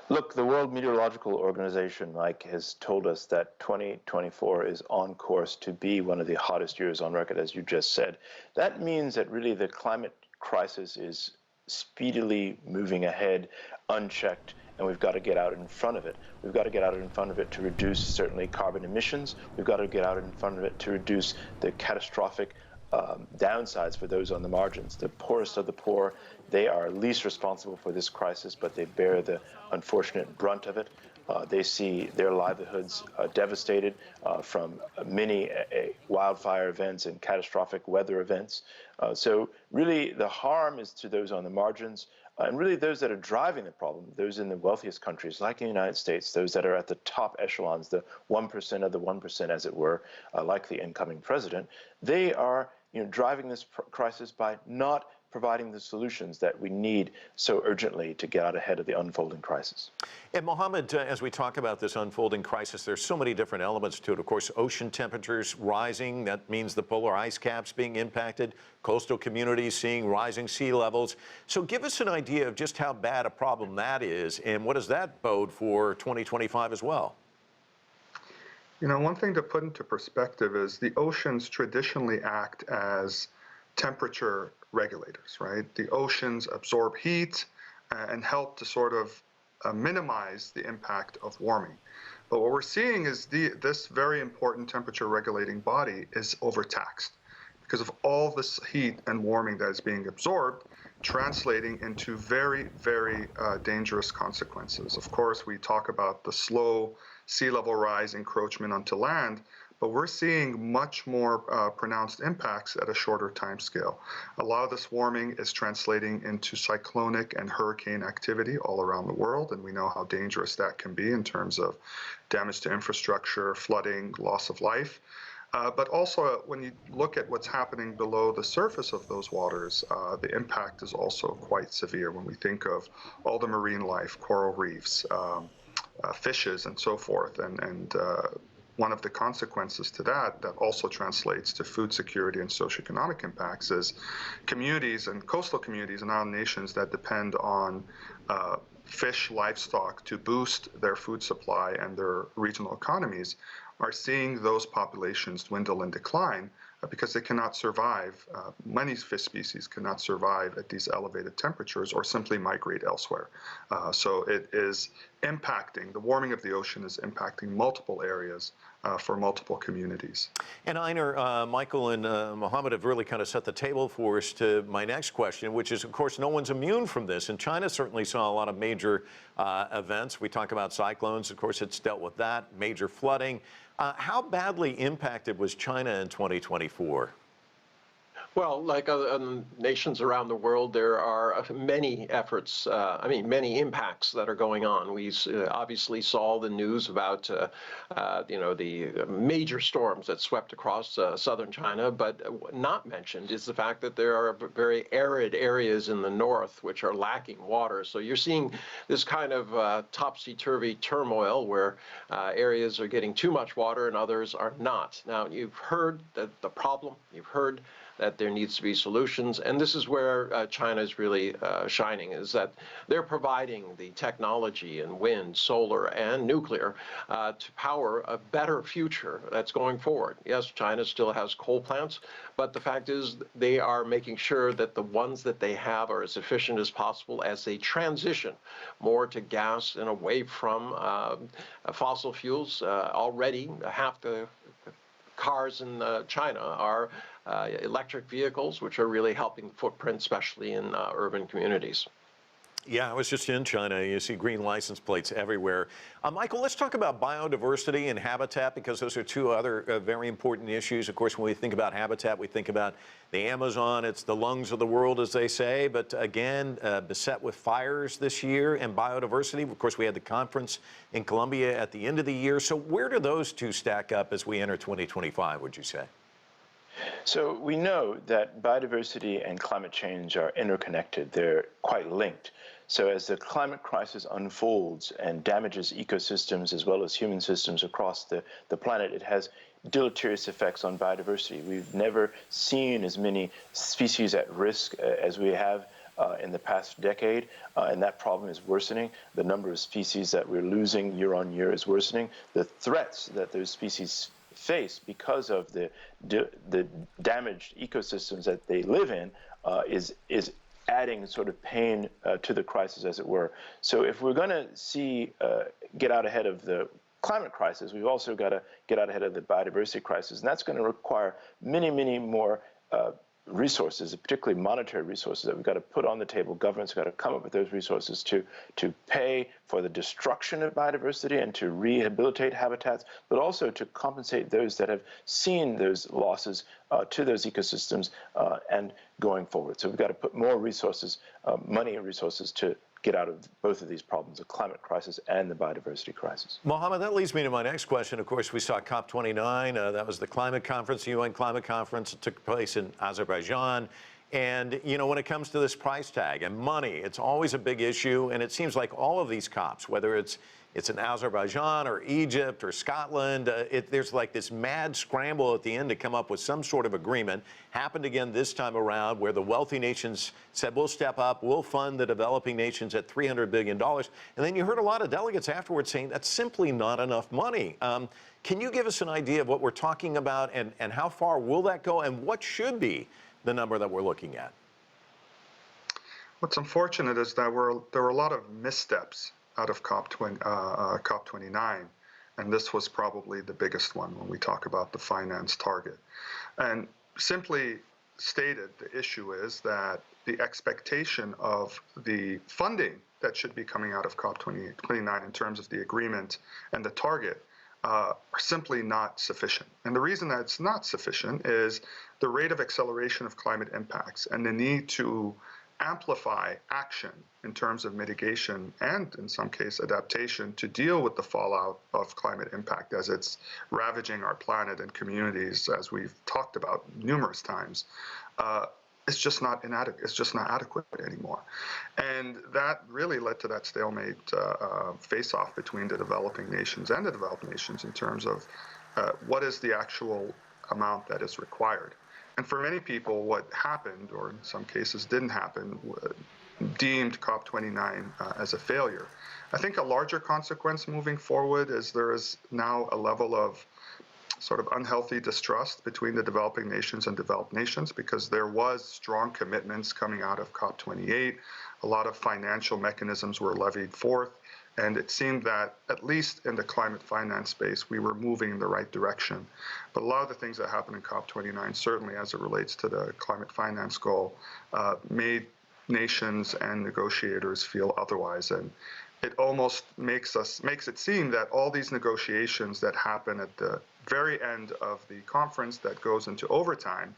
Look, the World Meteorological Organization, Mike, has told us that 2024 is on course to be one of the hottest years on record, as you just said. That means that really the climate crisis is speedily moving ahead, unchecked, and we've got to get out in front of it. We've got to get out in front of it to reduce, certainly, carbon emissions. We've got to get out in front of it to reduce the catastrophic downsides for those on the margins. The poorest of the poor, they are least responsible for this crisis, but they bear the unfortunate brunt of it. They see their livelihoods devastated from many wildfire events and catastrophic weather events. So really the harm is to those on the margins, and really those that are driving the problem, those in the wealthiest countries like the United States, those that are at the top echelons, the 1% of the 1%, as it were, like the incoming president, they are driving this crisis by not providing the solutions that we need so urgently to get out ahead of the unfolding crisis. And Mohammed, as we talk about this unfolding crisis, there's so many different elements to it. Of course, ocean temperatures rising, that means the polar ice caps being impacted, coastal communities seeing rising sea levels. So give us an idea of just how bad a problem that is, and what does that bode for 2025 as well? You know, one thing to put into perspective is the oceans traditionally act as temperature regulators, right? The oceans absorb heat and help to sort of minimize the impact of warming. But what we're seeing is this very important temperature regulating body is overtaxed because of all this heat and warming that is being absorbed, translating into very, very dangerous consequences. Of course, we talk about the slow sea level rise encroachment onto land, but we're seeing much more pronounced impacts at a shorter time scale. A lot of this warming is translating into cyclonic and hurricane activity all around the world, and we know how dangerous that can be in terms of damage to infrastructure, flooding, loss of life. But also, when you look at what's happening below the surface of those waters, the impact is also quite severe when we think of all the marine life, coral reefs, fishes, and so forth. And one of the consequences to that also translates to food security and socioeconomic impacts is communities and coastal communities and island nations that depend on fish, livestock to boost their food supply and their regional economies are seeing those populations dwindle and decline because they cannot survive. Many fish species cannot survive at these elevated temperatures or simply migrate elsewhere. So it is impacting, the warming of the ocean is impacting multiple areas for multiple communities. And Einar, Michael and Mohammed have really kind of set the table for us to my next question, which is, of course, no one's immune from this. And China certainly saw a lot of major events. We talk about cyclones. Of course, it's dealt with that, major flooding. How badly impacted was China in 2024? Well, like other nations around the world, there are many efforts, many impacts that are going on. We obviously saw the news about, the major storms that swept across southern China, but not mentioned is the fact that there are very arid areas in the north which are lacking water. So you're seeing this kind of topsy-turvy turmoil where areas are getting too much water and others are not. Now, you've heard the problem, you've heard that there needs to be solutions. And this is where China is really shining, is that they're providing the technology in wind, solar, and nuclear to power a better future that's going forward. Yes, China still has coal plants, but the fact is they are making sure that the ones that they have are as efficient as possible as they transition more to gas and away from fossil fuels. Already, half the cars in China are electric vehicles, which are really helping the footprint, especially in urban communities. Yeah, I was just in China. You see green license plates everywhere. Michael, let's talk about biodiversity and habitat, because those are two other very important issues. Of course, when we think about habitat, we think about the Amazon. It's the lungs of the world, as they say. But again, beset with fires this year, and biodiversity. Of course, we had the conference in Colombia at the end of the year. So where do those two stack up as we enter 2025, would you say? So we know that biodiversity and climate change are interconnected. They're quite linked. So as the climate crisis unfolds and damages ecosystems as well as human systems across the planet, it has deleterious effects on biodiversity. We've never seen as many species at risk as we have in the past decade, and that problem is worsening. The number of species that we're losing year on year is worsening. The threats that those species face because of the damaged ecosystems that they live in is adding sort of pain to the crisis, as it were. So if we're going to get out ahead of the climate crisis, we've also got to get out ahead of the biodiversity crisis, and that's going to require many, many more resources, particularly monetary resources, that we've got to put on the table. Governments have got to come up with those resources to pay for the destruction of biodiversity and to rehabilitate habitats, but also to compensate those that have seen those losses to those ecosystems and going forward. So we've got to put more resources, money and resources to get out of both of these problems, the climate crisis and the biodiversity crisis. Mohammed, that leads me to my next question. Of course, we saw COP29. That was the climate conference, the UN climate conference. It took place in Azerbaijan. And, you know, when it comes to this price tag and money, it's always a big issue. And it seems like all of these COPs, whether it's in Azerbaijan or Egypt or Scotland, there's like this mad scramble at the end to come up with some sort of agreement. Happened again this time around, where the wealthy nations said, we'll step up, we'll fund the developing nations at $300 billion. And then you heard a lot of delegates afterwards saying that's simply not enough money. Can you give us an idea of what we're talking about, and how far will that go, and what should be the number that we're looking at? What's unfortunate is that there were a lot of missteps out of COP29, and this was probably the biggest one when we talk about the finance target. And simply stated, the issue is that the expectation of the funding that should be coming out of COP29 in terms of the agreement and the target are simply not sufficient. And the reason that it's not sufficient is the rate of acceleration of climate impacts and the need to amplify action in terms of mitigation and, in some case, adaptation to deal with the fallout of climate impact as it's ravaging our planet and communities, as we've talked about numerous times. It's just not inadequate. It's just not adequate anymore, and that really led to that stalemate face-off between the developing nations and the developed nations in terms of what is the actual amount that is required. And for many people, what happened, or in some cases didn't happen, deemed COP29 as a failure. I think a larger consequence moving forward is there is now a level of sort of unhealthy distrust between the developing nations and developed nations, because there was strong commitments coming out of COP28. A lot of financial mechanisms were levied forth, and it seemed that, at least in the climate finance space, we were moving in the right direction. But a lot of the things that happened in COP29, certainly as it relates to the climate finance goal, made nations and negotiators feel otherwise. And it almost makes it seem that all these negotiations that happen at the very end of the conference that goes into overtime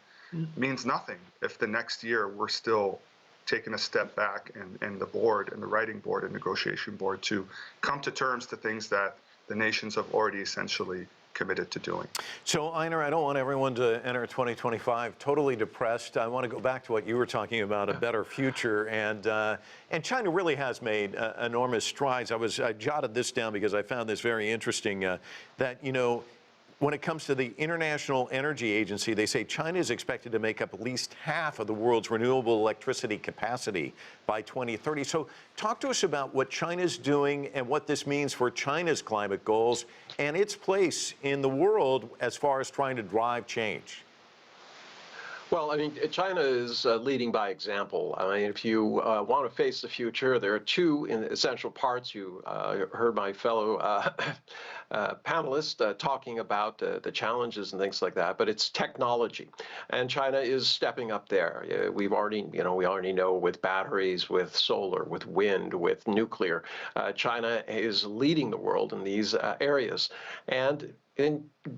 means nothing if the next year we're still taking a step back in the board, in the writing board and negotiation board, to come to terms to things that the nations have already essentially committed to doing. So, Einar, I don't want everyone to enter 2025 totally depressed. I want to go back to what you were talking about, a better future. And China really has made enormous strides. I jotted this down because I found this very interesting, that, you know, when it comes to the International Energy Agency, they say China is expected to make up at least half of the world's renewable electricity capacity by 2030. So talk to us about what China's doing and what this means for China's climate goals and its place in the world as far as trying to drive change. Well, I mean, China is leading by example. I mean, if you want to face the future, there are two essential parts. You heard my fellow panelists talking about the challenges and things like that, but it's technology. And China is stepping up there. We already know with batteries, with solar, with wind, with nuclear, China is leading the world in these areas. And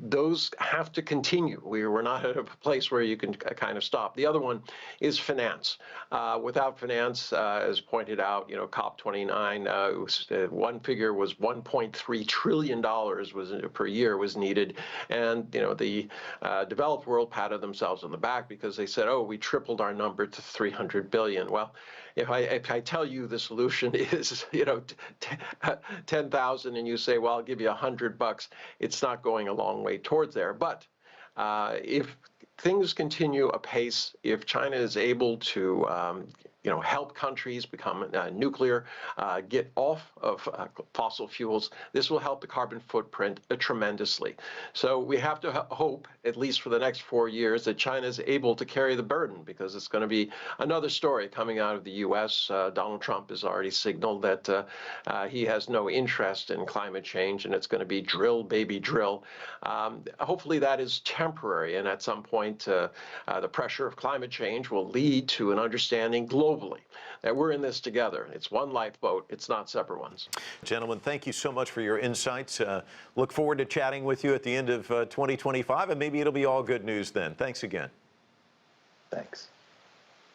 those have to continue. We're not at a place where you can kind of stop. The other one is finance. Without finance, as pointed out, COP29, one figure was $1.3 trillion per year was needed. And, the developed world patted themselves on the back because they said, oh, we tripled our number to 300 billion. Well, if I tell you the solution is, 10,000 and you say, well, I'll give you $100, it's not going a long way towards there. But if things continue apace, if China is able to help countries become nuclear, get off of fossil fuels, this will help the carbon footprint tremendously. So we have to hope, at least for the next 4 years, that China is able to carry the burden, because it's going to be another story coming out of the U.S. Donald Trump has already signaled that he has no interest in climate change, and it's going to be drill, baby, drill. Hopefully that is temporary, and at some point the pressure of climate change will lead to an understanding globally that we're in this together. It's one lifeboat. It's not separate ones. Gentlemen, thank you so much for your insights. Look forward to chatting with you at the end of 2025, and maybe it'll be all good news then. Thanks again. Thanks.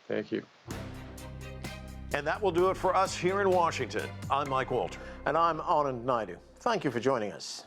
Thank you. And that will do it for us here in Washington. I'm Mike Walter. And I'm Anand Naidoo. Thank you for joining us.